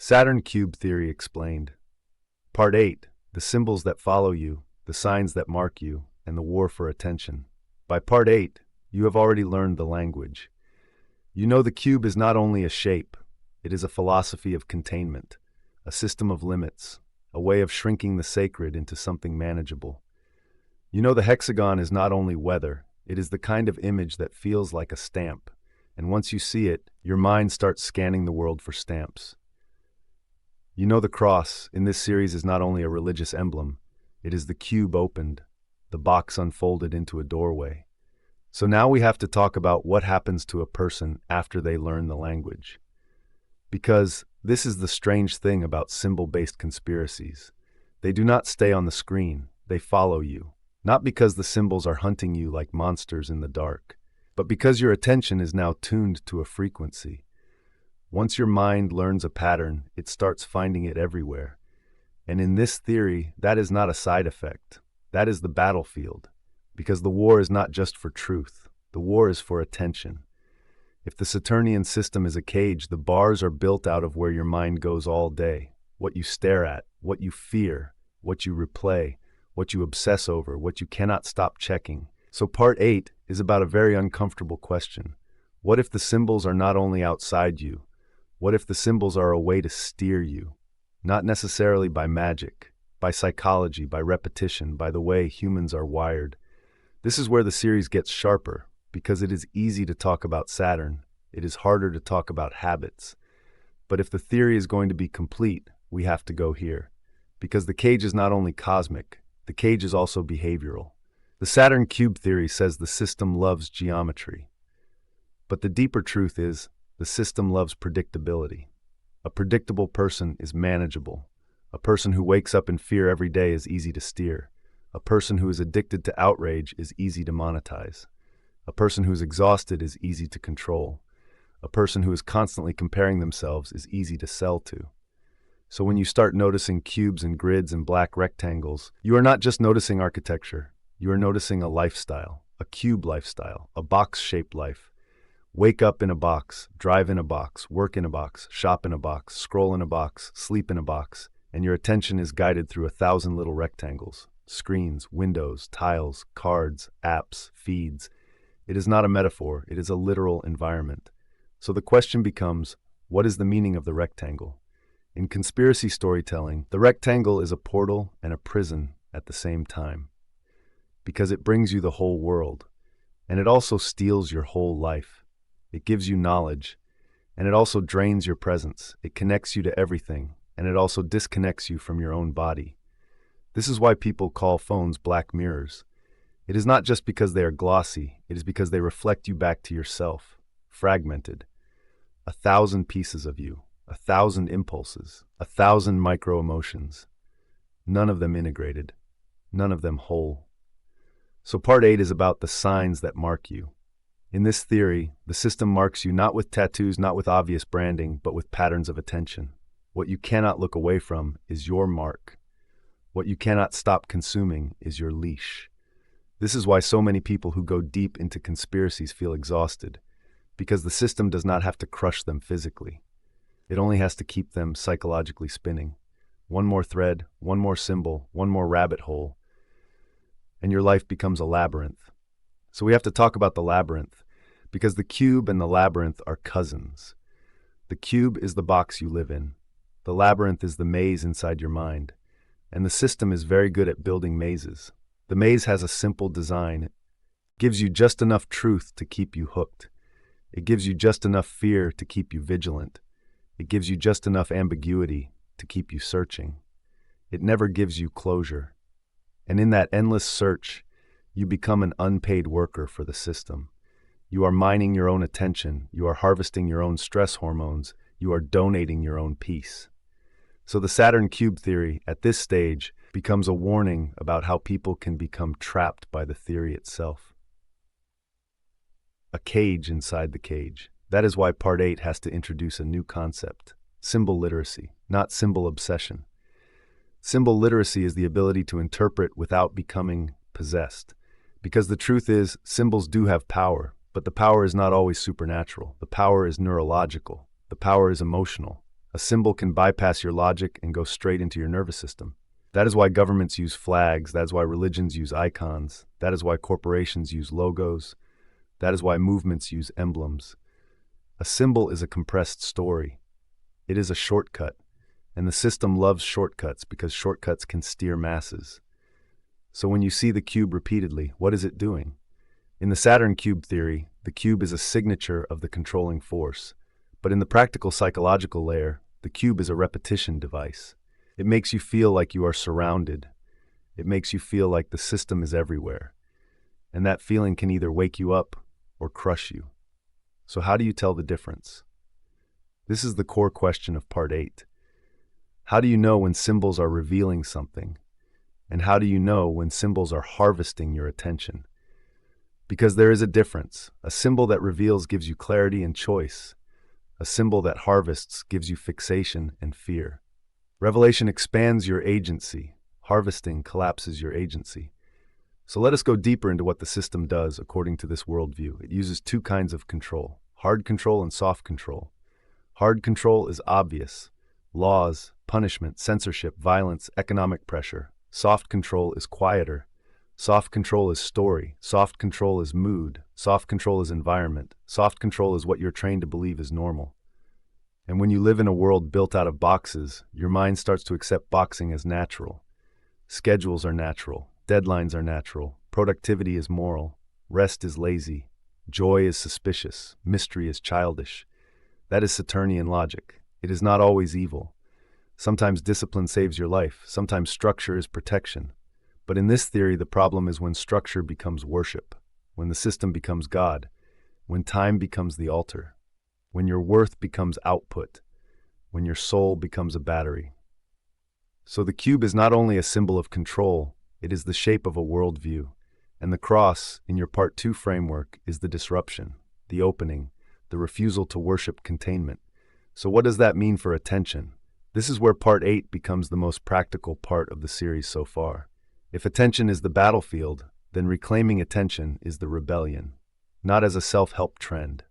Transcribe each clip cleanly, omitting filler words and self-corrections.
Saturn Cube Theory Explained. Part 8. The Symbols That Follow You, the Signs That Mark You, and the War for Attention. By Part 8, you have already learned the language. You know the cube is not only a shape, it is a philosophy of containment, a system of limits, a way of shrinking the sacred into something manageable. You know the hexagon is not only weather, it is the kind of image that feels like a stamp, and once you see it, your mind starts scanning the world for stamps. You know the cross in this series is not only a religious emblem, it is the cube opened, the box unfolded into a doorway. So now we have to talk about what happens to a person after they learn the language. Because this is the strange thing about symbol-based conspiracies. They do not stay on the screen, they follow you. Not because the symbols are hunting you like monsters in the dark, but because your attention is now tuned to a frequency. Once your mind learns a pattern, it starts finding it everywhere. And in this theory, that is not a side effect. That is the battlefield. Because the war is not just for truth. The war is for attention. If the Saturnian system is a cage, the bars are built out of where your mind goes all day. What you stare at, what you fear, what you replay, what you obsess over, what you cannot stop checking. So part 8 is about a very uncomfortable question. What if the symbols are not only outside you? What if the symbols are a way to steer you? Not necessarily by magic, by psychology, by repetition, by the way humans are wired. This is where the series gets sharper, because it is easy to talk about Saturn. It is harder to talk about habits. But if the theory is going to be complete, we have to go here. Because the cage is not only cosmic, the cage is also behavioral. The Saturn Cube Theory says the system loves geometry. But the deeper truth is, the system loves predictability. A predictable person is manageable. A person who wakes up in fear every day is easy to steer. A person who is addicted to outrage is easy to monetize. A person who is exhausted is easy to control. A person who is constantly comparing themselves is easy to sell to. So when you start noticing cubes and grids and black rectangles, you are not just noticing architecture. You are noticing a lifestyle, a cube lifestyle, a box-shaped life. Wake up in a box, drive in a box, work in a box, shop in a box, scroll in a box, sleep in a box, and your attention is guided through 1,000 little rectangles, screens, windows, tiles, cards, apps, feeds. It is not a metaphor, it is a literal environment. So the question becomes, what is the meaning of the rectangle? In conspiracy storytelling, the rectangle is a portal and a prison at the same time. Because it brings you the whole world, and it also steals your whole life. It gives you knowledge, and it also drains your presence. It connects you to everything, and it also disconnects you from your own body. This is why people call phones black mirrors. It is not just because they are glossy, it is because they reflect you back to yourself, fragmented. 1,000 pieces of you, 1,000 impulses, 1,000 micro-emotions. None of them integrated, none of them whole. So part 8 is about the signs that mark you. In this theory, the system marks you not with tattoos, not with obvious branding, but with patterns of attention. What you cannot look away from is your mark. What you cannot stop consuming is your leash. This is why so many people who go deep into conspiracies feel exhausted, because the system does not have to crush them physically. It only has to keep them psychologically spinning. One more thread, one more symbol, one more rabbit hole, and your life becomes a labyrinth. So we have to talk about the labyrinth, because the cube and the labyrinth are cousins. The cube is the box you live in. The labyrinth is the maze inside your mind. And the system is very good at building mazes. The maze has a simple design. It gives you just enough truth to keep you hooked. It gives you just enough fear to keep you vigilant. It gives you just enough ambiguity to keep you searching. It never gives you closure. And in that endless search, you become an unpaid worker for the system. You are mining your own attention. You are harvesting your own stress hormones. You are donating your own peace. So the Saturn Cube Theory, at this stage, becomes a warning about how people can become trapped by the theory itself. A cage inside the cage. That is why part 8 has to introduce a new concept. Symbol literacy, not symbol obsession. Symbol literacy is the ability to interpret without becoming possessed. Because the truth is, symbols do have power, but the power is not always supernatural. The power is neurological. The power is emotional. A symbol can bypass your logic and go straight into your nervous system. That is why governments use flags. That is why religions use icons. That is why corporations use logos. That is why movements use emblems. A symbol is a compressed story. It is a shortcut, and the system loves shortcuts because shortcuts can steer masses. So when you see the cube repeatedly, what is it doing? In the Saturn Cube Theory, the cube is a signature of the controlling force. But in the practical psychological layer, the cube is a repetition device. It makes you feel like you are surrounded. It makes you feel like the system is everywhere. And that feeling can either wake you up or crush you. So how do you tell the difference? This is the core question of Part 8. How do you know when symbols are revealing something? And how do you know when symbols are harvesting your attention? Because there is a difference. A symbol that reveals gives you clarity and choice. A symbol that harvests gives you fixation and fear. Revelation expands your agency. Harvesting collapses your agency. So let us go deeper into what the system does according to this worldview. It uses two kinds of control: hard control and soft control. Hard control is obvious: laws, punishment, censorship, violence, economic pressure. Soft control is quieter. Soft control is story. Soft control is mood. Soft control is environment. Soft control is what you're trained to believe is normal. And when you live in a world built out of boxes, your mind starts to accept boxing as natural. Schedules are natural. Deadlines are natural. Productivity is moral. Rest is lazy. Joy is suspicious. Mystery is childish. That is Saturnian logic. It is not always evil. Sometimes discipline saves your life. Sometimes structure is protection. But in this theory, the problem is when structure becomes worship, when the system becomes God, when time becomes the altar, when your worth becomes output, when your soul becomes a battery. So the cube is not only a symbol of control, it is the shape of a worldview. And the cross, in your Part 2 framework, is the disruption, the opening, the refusal to worship containment. So what does that mean for attention? This is where Part 8 becomes the most practical part of the series so far. If attention is the battlefield, then reclaiming attention is the rebellion. Not as a self-help trend,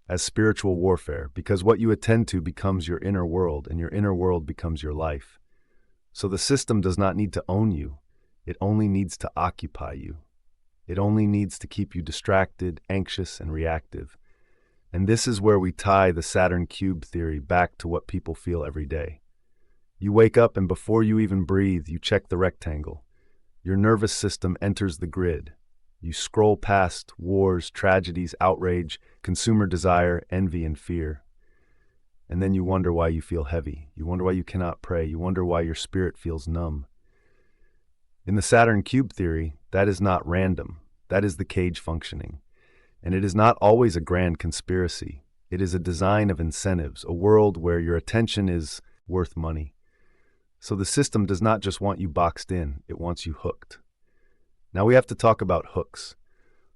as spiritual warfare, because what you attend to becomes your inner world, and your inner world becomes your life. So the system does not need to own you. It only needs to occupy you. It only needs to keep you distracted, anxious, and reactive. And this is where we tie the Saturn Cube Theory back to what people feel every day. You wake up and before you even breathe, you check the rectangle. Your nervous system enters the grid. You scroll past wars, tragedies, outrage, consumer desire, envy, and fear. And then you wonder why you feel heavy. You wonder why you cannot pray. You wonder why your spirit feels numb. In the Saturn Cube Theory, that is not random. That is the cage functioning. And it is not always a grand conspiracy. It is a design of incentives, a world where your attention is worth money. So the system does not just want you boxed in, it wants you hooked. Now we have to talk about hooks.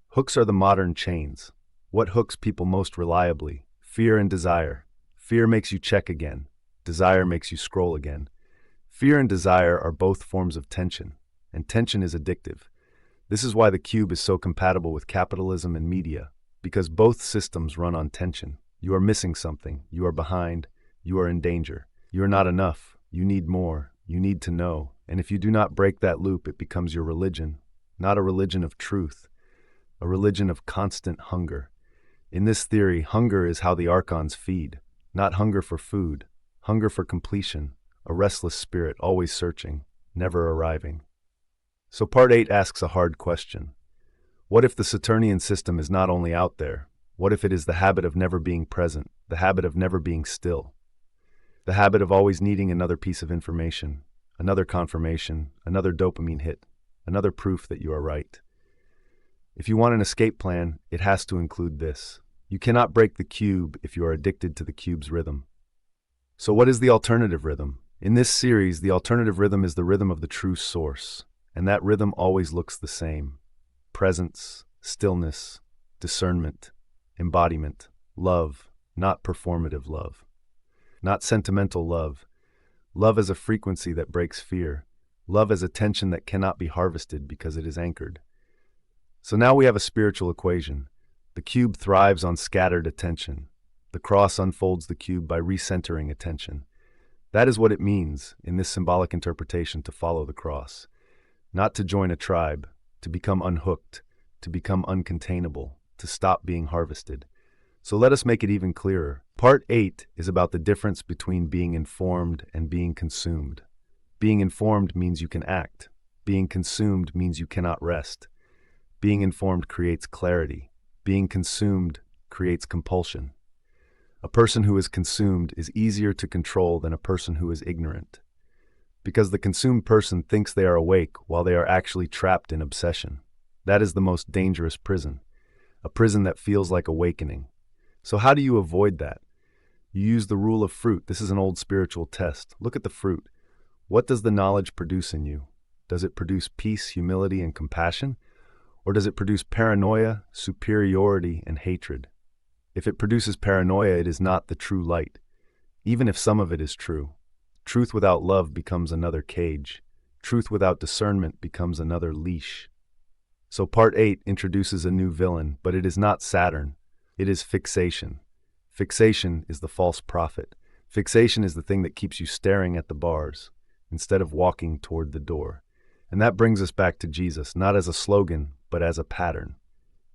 Hooks are the modern chains. What hooks people most reliably? Fear and desire. Fear makes you check again. Desire makes you scroll again. Fear and desire are both forms of tension, and tension is addictive. This is why the cube is so compatible with capitalism and media, because both systems run on tension. You are missing something. You are behind. You are in danger. You are not enough. You need more. You need to know. And if you do not break that loop, it becomes your religion. Not a religion of truth, a religion of constant hunger. In this theory, hunger is how the archons feed. Not hunger for food, hunger for completion, a restless spirit always searching, never arriving. So Part 8 asks a hard question. What if the Saturnian system is not only out there? What if it is the habit of never being present, the habit of never being still? The habit of always needing another piece of information, another confirmation, another dopamine hit, another proof that you are right. If you want an escape plan, it has to include this. You cannot break the cube if you are addicted to the cube's rhythm. So what is the alternative rhythm? In this series, the alternative rhythm is the rhythm of the true source, and that rhythm always looks the same. Presence, stillness, discernment, embodiment, love, not performative love. Not sentimental love. Love as a frequency that breaks fear. Love as a tension that cannot be harvested because it is anchored. So now we have a spiritual equation. The cube thrives on scattered attention. The cross unfolds the cube by recentering attention. That is what it means, in this symbolic interpretation, to follow the cross. Not to join a tribe, to become unhooked, to become uncontainable, to stop being harvested. So let us make it even clearer. Part 8 is about the difference between being informed and being consumed. Being informed means you can act. Being consumed means you cannot rest. Being informed creates clarity. Being consumed creates compulsion. A person who is consumed is easier to control than a person who is ignorant, because the consumed person thinks they are awake while they are actually trapped in obsession. That is the most dangerous prison, a prison that feels like awakening. So how do you avoid that? You use the rule of fruit. This is an old spiritual test. Look at the fruit. What does the knowledge produce in you? Does it produce peace, humility, and compassion? Or does it produce paranoia, superiority, and hatred? If it produces paranoia, it is not the true light, even if some of it is true. Truth without love becomes another cage. Truth without discernment becomes another leash. So part 8 introduces a new villain, but it is not Saturn. It is fixation. Fixation is the false prophet. Fixation is the thing that keeps you staring at the bars instead of walking toward the door. And that brings us back to Jesus, not as a slogan, but as a pattern.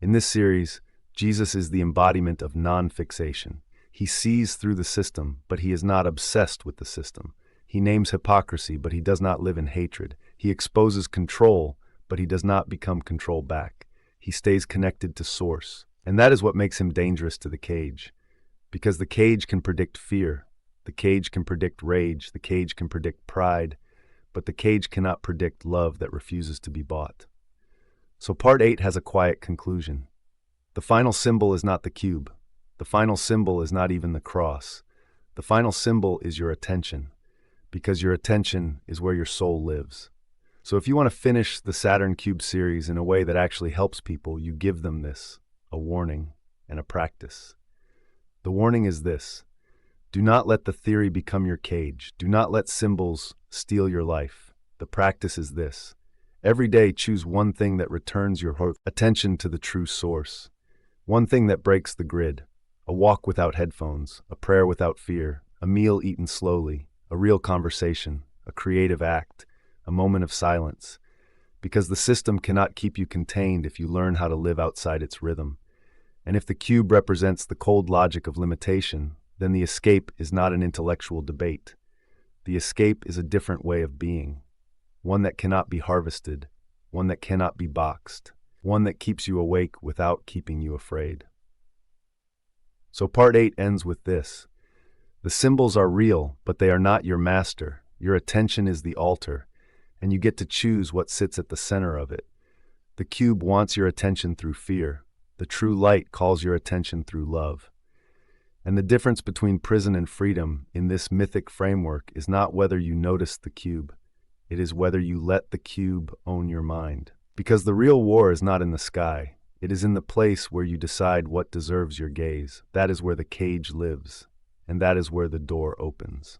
In this series, Jesus is the embodiment of non-fixation. He sees through the system, but he is not obsessed with the system. He names hypocrisy, but he does not live in hatred. He exposes control, but he does not become control back. He stays connected to source. And that is what makes him dangerous to the cage. Because the cage can predict fear. The cage can predict rage. The cage can predict pride. But the cage cannot predict love that refuses to be bought. So part 8 has a quiet conclusion. The final symbol is not the cube. The final symbol is not even the cross. The final symbol is your attention, because your attention is where your soul lives. So if you want to finish the Saturn Cube series in a way that actually helps people, you give them this, a warning and a practice. The warning is this: do not let the theory become your cage. Do not let symbols steal your life. The practice is this: every day choose one thing that returns your attention to the true source. One thing that breaks the grid: a walk without headphones, a prayer without fear, a meal eaten slowly, a real conversation, a creative act, a moment of silence. Because the system cannot keep you contained if you learn how to live outside its rhythm. And if the cube represents the cold logic of limitation, then the escape is not an intellectual debate. The escape is a different way of being, one that cannot be harvested, one that cannot be boxed, one that keeps you awake without keeping you afraid. So part 8 ends with this: the symbols are real, but they are not your master. Your attention is the altar, and you get to choose what sits at the center of it. The cube wants your attention through fear. The true light calls your attention through love. And the difference between prison and freedom in this mythic framework is not whether you notice the cube. It is whether you let the cube own your mind. Because the real war is not in the sky. It is in the place where you decide what deserves your gaze. That is where the cage lives, and that is where the door opens.